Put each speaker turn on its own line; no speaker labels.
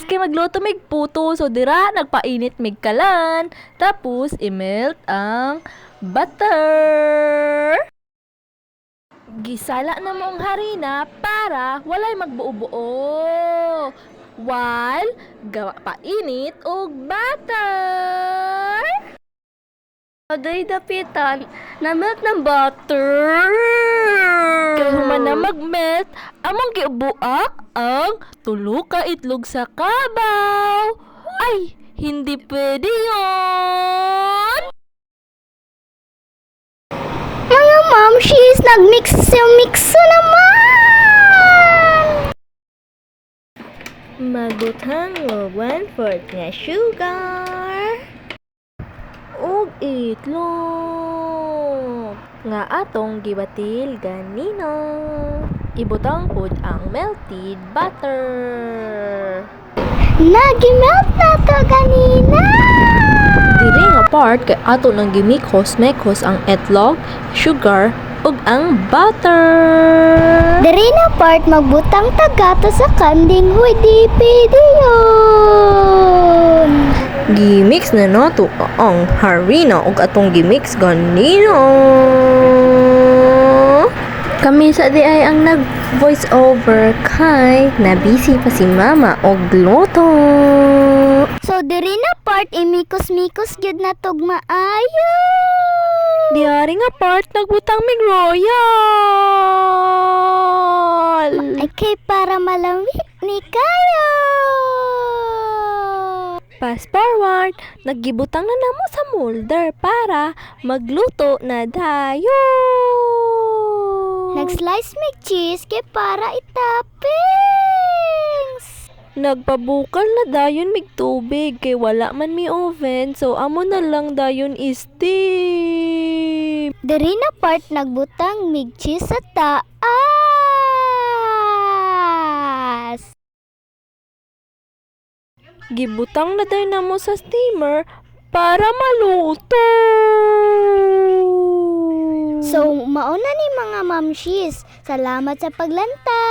kay magluto mig puto. So dira nagpainit mig kalan. Tapos i-melt ang butter. Gisala na mo ang harina para walay magbuo-buo. While gawa painit og butter.
Aday dapitan, na-melt ng butter.
Kay human na mag-melt, among gibuak ang tulo ka itlog sa kabaw. Ay, hindi pwede yun!
Mga ma'am, she's nag-mix naman.
Magbutang o 1/4 nga sugar. Ug itlog. Nga atong gibatil ganino. Ibutang pud ang melted butter.
Nag-melt na to ganina.
Diri nga part kay ato nang gimikos ang etlog, sugar, ug ang butter.
Diri na part magbutang tagato sa kanding di pwede yun.
Gimix na nato ang harina ug atong gimix ganino. Kami sa di ay ang nag-voice over kay na busy pa si mama og luto.
So diri na part imikos-mikos gyud na tog maayo.
Diari nga part nagbutang mig royal.
Ay kay para malawit ni kayo.
Fast forward, naggibutang na namo sa molder para magluto na dayon.
Nag-slice mig cheese kay para itoppings.
Nagpabukal na dayon mig tubig kay wala man mi oven, so amo na lang dayon steam.
Diri na part nagbutang mig cheese sa taas.
Gibutang na dayon namo sa steamer para maluto.
So mauna ni mga mamshis. Salamat sa paglantad.